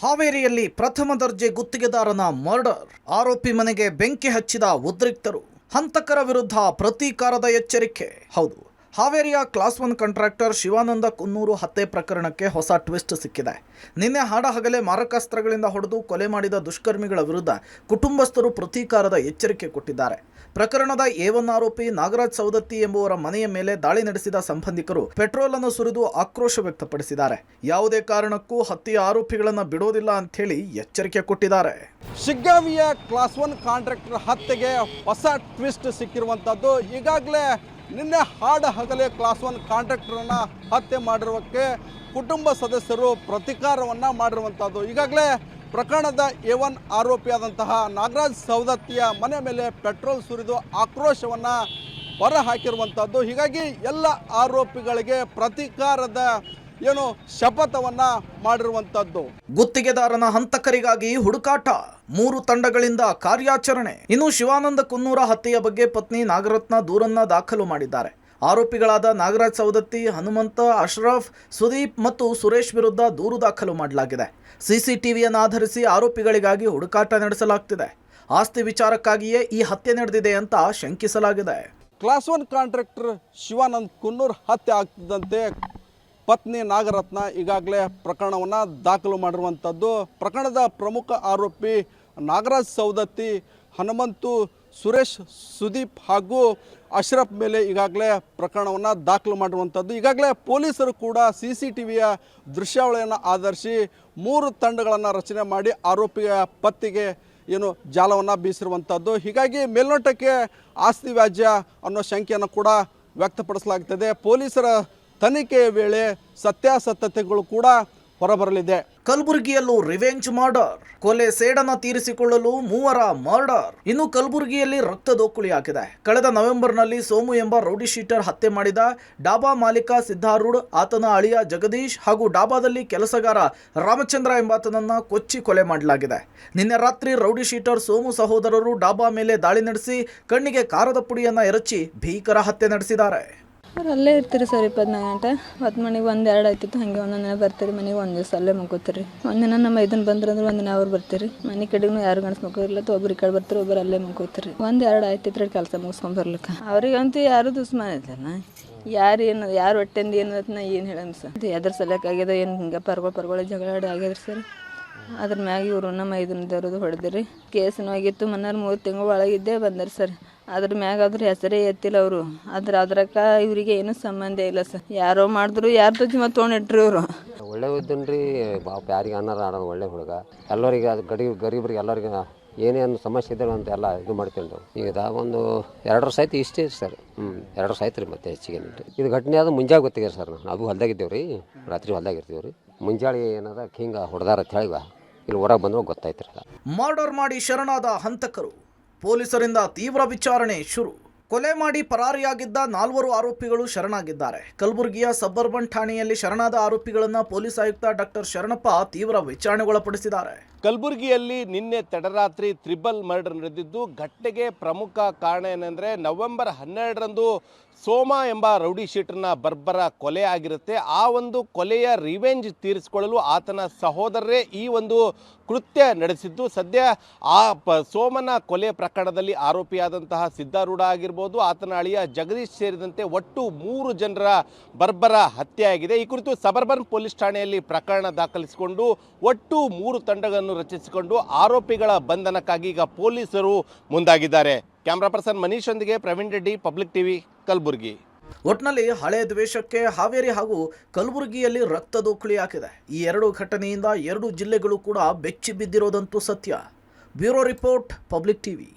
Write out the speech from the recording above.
ಹಾವೇರಿಯಲ್ಲಿ ಪ್ರಥಮ ದರ್ಜೆ ಗುತ್ತಿಗೆದಾರನ ಮರ್ಡರ್. ಆರೋಪಿ ಮನೆಗೆ ಬೆಂಕಿ ಹಚ್ಚಿದ ಉದ್ರಿಕ್ತರು. ಹಂತಕರ ವಿರುದ್ಧ ಪ್ರತೀಕಾರದ ಎಚ್ಚರಿಕೆ. ಹೌದು, ಹಾವೇರಿಯ ಕ್ಲಾಸ್ 1 ಕಾಂಟ್ರಾಕ್ಟರ್ ಶಿವಾನಂದ ಕುನ್ನೂರು ಹತ್ಯೆ ಪ್ರಕರಣಕ್ಕೆ ಹೊಸ ಟ್ವಿಸ್ಟ್ ಸಿಕ್ಕಿದೆ. ನಿನ್ನೆ ಹಾಡಹಗಲೇ ಮಾರಕಾಸ್ತ್ರಗಳಿಂದ ಹೊಡೆದು ಕೊಲೆ ಮಾಡಿದ ದುಷ್ಕರ್ಮಿಗಳ ವಿರುದ್ಧ ಕುಟುಂಬಸ್ಥರು ಪ್ರತೀಕಾರದ ಎಚ್ಚರಿಕೆ ಕೊಟ್ಟಿದ್ದಾರೆ. ಪ್ರಕರಣದ A1 ಆರೋಪಿ ನಾಗರಾಜ್ ಸೌದತ್ತಿ ಎಂಬುವರ ಮನೆಯ ಮೇಲೆ ದಾಳಿ ನಡೆಸಿದ ಸಂಬಂಧಿಕರು ಪೆಟ್ರೋಲ್ ಅನ್ನು ಸುರಿದು ಆಕ್ರೋಶ ವ್ಯಕ್ತಪಡಿಸಿದ್ದಾರೆ. ಯಾವುದೇ ಕಾರಣಕ್ಕೂ ಹತ್ಯೆಯ ಆರೋಪಿಗಳನ್ನು ಬಿಡೋದಿಲ್ಲ ಅಂತ ಹೇಳಿ ಎಚ್ಚರಿಕೆ ಕೊಟ್ಟಿದ್ದಾರೆ. ಶಿಗ್ಗಾವಿಯ ಕ್ಲಾಸ್ 1 ಕಾಂಟ್ರಾಕ್ಟರ್ ಹತ್ಯೆಗೆ ಹೊಸ ಟ್ವಿಸ್ಟ್ ಸಿಕ್ಕಿರುವಂಥದ್ದು. ಈಗಾಗಲೇ ನಿನ್ನೆ ಹಗಲೇ ಕ್ಲಾಸ್ 1 ಕಾಂಟ್ರಾಕ್ಟರನ್ನು ಹತ್ಯೆ ಮಾಡಿರುವಕ್ಕೆ ಕುಟುಂಬ ಸದಸ್ಯರು ಪ್ರತೀಕಾರವನ್ನು ಮಾಡಿರುವಂಥದ್ದು. ಈಗಾಗಲೇ ಪ್ರಕರಣದ A1 ಆರೋಪಿಯಾದಂತಹ ನಾಗರಾಜ್ ಸೌದತ್ತಿಯ ಮನೆ ಮೇಲೆ ಪೆಟ್ರೋಲ್ ಸುರಿದು ಆಕ್ರೋಶವನ್ನು ಹೊರಹಾಕಿರುವಂಥದ್ದು. ಹೀಗಾಗಿ ಎಲ್ಲ ಆರೋಪಿಗಳಿಗೆ ಪ್ರತೀಕಾರದ ಶಪಥವನ್ನ ಮಾಡಿರುವಂತದ್ದು. ಗುತ್ತಿಗೆದಾರನ ಹಂತಕರಿಗಾಗಿ ಹುಡುಕಾಟ, 3 ತಂಡಗಳಿಂದ ಕಾರ್ಯಾಚರಣೆ. ಇನ್ನು ಶಿವಾನಂದ ಕುನ್ನೂರ ಹತ್ಯೆಯ ಬಗ್ಗೆ ಪತ್ನಿ ನಾಗರತ್ನ ದೂರನ್ನ ದಾಖಲು ಮಾಡಿದ್ದಾರೆ. ಆರೋಪಿಗಳಾದ ನಾಗರಾಜ್ ಸೌದತ್ತಿ, ಹನುಮಂತ, ಅಶ್ರಫ್, ಸುದೀಪ್ ಮತ್ತು ಸುರೇಶ್ ವಿರುದ್ಧ ದೂರು ದಾಖಲು ಮಾಡಲಾಗಿದೆ. CCTVಯನ್ನು ಆಧರಿಸಿ ಆರೋಪಿಗಳಿಗಾಗಿ ಹುಡುಕಾಟ ನಡೆಸಲಾಗ್ತಿದೆ. ಆಸ್ತಿ ವಿಚಾರಕ್ಕಾಗಿಯೇ ಈ ಹತ್ಯೆ ನಡೆದಿದೆ ಅಂತ ಶಂಕಿಸಲಾಗಿದೆ. ಕ್ಲಾಸ್ 1 ಕಾಂಟ್ರಾಕ್ಟರ್ ಶಿವಾನಂದ್ ಕುನ್ನೂರ್ ಹತ್ಯೆ ಆಗ್ತಿದ್ದಂತೆ ಪತ್ನಿ ನಾಗರತ್ನ ಈಗಾಗಲೇ ಪ್ರಕರಣವನ್ನು ದಾಖಲು ಮಾಡಿರುವಂಥದ್ದು. ಪ್ರಕರಣದ ಪ್ರಮುಖ ಆರೋಪಿ ನಾಗರಾಜ್ ಸೌದತ್ತಿ, ಹನುಮಂತು, ಸುರೇಶ್, ಸುದೀಪ್ ಹಾಗೂ ಅಶ್ರಫ್ ಮೇಲೆ ಈಗಾಗಲೇ ಪ್ರಕರಣವನ್ನು ದಾಖಲು ಮಾಡಿರುವಂಥದ್ದು. ಈಗಾಗಲೇ ಪೊಲೀಸರು ಕೂಡ CCTVಯ ದೃಶ್ಯಾವಳಿಯನ್ನು ಆಧರಿಸಿ 3 ತಂಡಗಳನ್ನು ರಚನೆ ಮಾಡಿ ಆರೋಪಿಯ ಪತ್ತೆಗೆ ಜಾಲವನ್ನು ಬೀಸಿರುವಂಥದ್ದು. ಹೀಗಾಗಿ ಮೇಲ್ನೋಟಕ್ಕೆ ಆಸ್ತಿ ವ್ಯಾಜ್ಯ ಅನ್ನೋ ಶಂಕೆಯನ್ನು ಕೂಡ ವ್ಯಕ್ತಪಡಿಸಲಾಗುತ್ತದೆ. ಪೊಲೀಸರ ತನಿಖೆಯ ವೇಳೆ ಸತ್ಯಾಸತ್ಯತೆಗಳು ಕೂಡ ಹೊರಬರಲಿದೆ. ಕಲಬುರಗಿಯಲ್ಲೂ ರಿವೆಂಜ್ ಮರ್ಡರ್. ಕೊಲೆ ಸೇಡನ್ನು ತೀರಿಸಿಕೊಳ್ಳಲು 3 ಮರ್ಡರ್. ಇನ್ನು ಕಲಬುರಗಿಯಲ್ಲಿ ರಕ್ತ ದೋಕುಳಿಯಾಗಿದೆ. ಕಳೆದ ನವೆಂಬರ್ನಲ್ಲಿ ಸೋಮು ಎಂಬ ರೌಡಿ ಶೀಟರ್ ಹತ್ಯೆ ಮಾಡಿದ ಡಾಬಾ ಮಾಲೀಕ ಸಿದ್ದಾರೂಢ್, ಆತನ ಅಳಿಯ ಜಗದೀಶ್ ಹಾಗೂ ಡಾಬಾದಲ್ಲಿ ಕೆಲಸಗಾರ ರಾಮಚಂದ್ರ ಎಂಬಾತನನ್ನ ಕೊಚ್ಚಿ ಕೊಲೆ ಮಾಡಲಾಗಿದೆ. ನಿನ್ನೆ ರಾತ್ರಿ ರೌಡಿ ಶೀಟರ್ ಸೋಮು ಸಹೋದರರು ಡಾಬಾ ಮೇಲೆ ದಾಳಿ ನಡೆಸಿ ಕಣ್ಣಿಗೆ ಕಾರದ ಪುಡಿಯನ್ನ ಎರಚಿ ಭೀಕರ ಹತ್ಯೆ ನಡೆಸಿದ್ದಾರೆ. ಅಲ್ಲೇ ಇರ್ತೀರಿ ಸರ್ 24 ಗಂಟೆ. 10 ಮನೆಗೆ 1-2 ಆಯ್ತಿತ್ತು. ಹಾಗೆ ಒಂದೊಂದಿನ ಬರ್ತೀರಿ ಮನೆಗೆ. ಒಂದು ದಿವಸ ಅಲ್ಲೇ ಮಕ್ಕೋತೀರಿ. ಒಂದಿನ ನಮ್ಮ ಇದನ್ನು ಬಂದ್ರಂದ್ರೆ ಒಂದಿನ ಅವ್ರು ಬರ್ತೀರಿ. ಮನೆ ಕಡೆಗೂ ಯಾರು ಗಣಸ್ ಮಕ್ಕಳಿಲ್ಲ, ಒಬ್ರು ಈ ಕಡೆ ಬರ್ತೀರಿ, ಒಬ್ಬರು ಅಲ್ಲೇ ಮಕ್ಕೋತೀರಿ. 1-2 ಆಯ್ತಿದ್ರೆ ಕೆಲಸ ಮುಗಿಸ್ಕೊಂಡು ಬರ್ಲಿಕ್ಕೆ. ಅವ್ರಿಗಂತೂ ಯಾರು ದುಸ್ಮಾನ ಇದ್ದಲ್ಲ, ಯಾರು ಹೊಟ್ಟೆಂದು ಏನು ಹೇಳೋಣ ಸರ್. ಎದ್ರ ಸಲಕ್ಕಾಗ್ಯದ ಏನು ಹಿಂಗೆ ಪರ್ಗಳು ಜಗಳ ಆಗ್ಯದ್ರಿ ಸರ್. ಅದ್ರ ಮ್ಯಾಗ ಇವರು ನಮ್ಮ ಇದನ್ನದವ್ರದ್ದು ಹೊಡೆದಿರಿ. ಕೇಸನೂ ಆಗಿತ್ತು. ಮನ್ನಾರು 3 ತಿಂಗಳು ಒಳಗಿದ್ದೇ ಬಂದರಿ ಸರ್. ಅದ್ರ ಮ್ಯಾಗ ಅದ್ರ ಹೆಸರೇ ಎತ್ತಿಲ್ಲ ಅವರು. ಅದ್ರಕ್ಕ ಇವರಿಗೆ ಏನೂ ಸಂಬಂಧ ಇಲ್ಲ ಸರ್. ಯಾರೋ ಮಾಡಿದ್ರು, ಯಾರು ತುಚ್ಚಿ ಮತ್ತು ತೊಗೊಂಡಿಟ್ರಿ ಇವರು. ಒಳ್ಳೆ ಇದ್ದನ್ರಿ ಬಾಪ, ಯಾರಿಗೆ ಅನ್ನಾರ ಆಡೋದು ಒಳ್ಳೆ ಹುಡುಗ. ಎಲ್ಲರಿಗೆ ಅದು ಗರೀಬ್ರಿಗೆ ಎಲ್ಲರಿಗೆ ಏನೇನು ಸಮಸ್ಯೆ ಇದ್ದಾರೆ ಅಂತ ಎಲ್ಲ ಇದು ಮಾಡ್ಕೊಂಡು ಈಗ ಒಂದು 2 ವರ್ಷ ಆಯ್ತು ಇಷ್ಟೇ ಸರ್. 2 ವರ್ಷ ಆಯ್ತು ರೀ. ಮತ್ತೆ ಹೆಚ್ಚಿಗೆ ಇದು ಘಟನೆ ಅದು ಮುಂಜಾನೆ ಗೊತ್ತಿಗೆ ಸರ್. ನಾವು ಹೊಲ್ದಾಗಿದ್ದೇವೆ ರೀ, ರಾತ್ರಿ ಹೊಲ್ದಾಗಿರ್ತೀವಿ ರೀ. ಮುಂಜಾನೆ ಏನದ ಹಿಂಗೆ ಹೊಡೆದಾರ ಅಂತ ಹೇಳಿ ಇಲ್ಲಿ ಹೊರಗೆ ಬಂದ್ರೆ ಗೊತ್ತಾಯ್ತು ರೀ. ಮರ್ಡರ್ ಮಾಡಿ ಶರಣಾದ ಹಂತಕರು. ಪೊಲೀಸರಿಂದ ತೀವ್ರ ವಿಚಾರಣೆ ಶುರು. ಕೊಲೆ ಮಾಡಿ ಪರಾರಿಯಾಗಿದ್ದ 4 ಆರೋಪಿಗಳು ಶರಣಾಗಿದ್ದಾರೆ. ಕಲಬುರಗಿಯ ಸಬರ್ಬನ್ ಠಾಣೆಯಲ್ಲಿ ಶರಣಾದ ಆರೋಪಿಗಳನ್ನು ಪೊಲೀಸ್ ಆಯುಕ್ತ ಡಾಕ್ಟರ್ ಶರಣಪ್ಪ ತೀವ್ರ ವಿಚಾರಣೆಗೊಳಪಡಿಸಿದ್ದಾರೆ. ಕಲಬುರಗಿಯಲ್ಲಿ ನಿನ್ನೆ ತಡರಾತ್ರಿ ತ್ರಿಬಲ್ ಮರ್ಡರ್ ನಡೆದಿದ್ದು. ಘಟನೆಗೆ ಪ್ರಮುಖ ಕಾರಣ ಏನೆಂದರೆ ನವೆಂಬರ್ 12ರಂದು ಸೋಮ ಎಂಬ ರೌಡಿ ಶೀಟರ್ನ ಬರ್ಬರ ಕೊಲೆ ಆಗಿರುತ್ತೆ. ಆ ಒಂದು ಕೊಲೆಯ ರಿವೆಂಜ್ ತೀರಿಸಿಕೊಳ್ಳಲು ಆತನ ಸಹೋದರರೇ ಈ ಒಂದು ಕೃತ್ಯ ನಡೆಸಿದ್ದು. ಸದ್ಯ ಆ ಸೋಮನ ಕೊಲೆ ಪ್ರಕರಣದಲ್ಲಿ ಆರೋಪಿಯಾದಂತಹ ಸಿದ್ದಾರೂಢ ಆಗಿರ್ಬೋದು, ಆತನ ಅಳಿಯ ಜಗದೀಶ್ ಸೇರಿದಂತೆ ಒಟ್ಟು 3 ಜನರ ಬರ್ಬರ ಹತ್ಯೆ ಆಗಿದೆ. ಈ ಕುರಿತು ಸಬರ್ಬನ್ ಪೊಲೀಸ್ ಠಾಣೆಯಲ್ಲಿ ಪ್ರಕರಣ ದಾಖಲಿಸಿಕೊಂಡು ಒಟ್ಟು 3 ತಂಡಗಳನ್ನು ರಚಿಸಿಕೊಂಡು ಆರೋಪಿಗಳ ಬಂಧನಕ್ಕಾಗಿ ಈಗ ಪೊಲೀಸರು ಮುಂದಾಗಿದ್ದಾರೆ. ಕ್ಯಾಮ್ರಾ ಪರ್ಸನ್ ಮನೀಶ್ ಒಂದಿಗೆ ಪ್ರವೀಣ್ ರೆಡ್ಡಿ, ಪಬ್ಲಿಕ್ ಟಿವಿ, ಕಲಬುರಗಿ. ಒಟ್ನಲ್ಲಿ ಹಳೆ ದ್ವೇಷಕ್ಕೆ ಹಾವೇರಿ ಹಾಗೂ ಕಲಬುರಗಿಯಲ್ಲಿ ರಕ್ತ ದೋಕುಳಿಯಾಗಿದೆ. ಈ 2 ಘಟನೆಯಿಂದ 2 ಜಿಲ್ಲೆಗಳು ಕೂಡ ಬೆಚ್ಚಿ ಬಿದ್ದಿರೋದಂತೂ ಸತ್ಯ. Bureau report, public TV.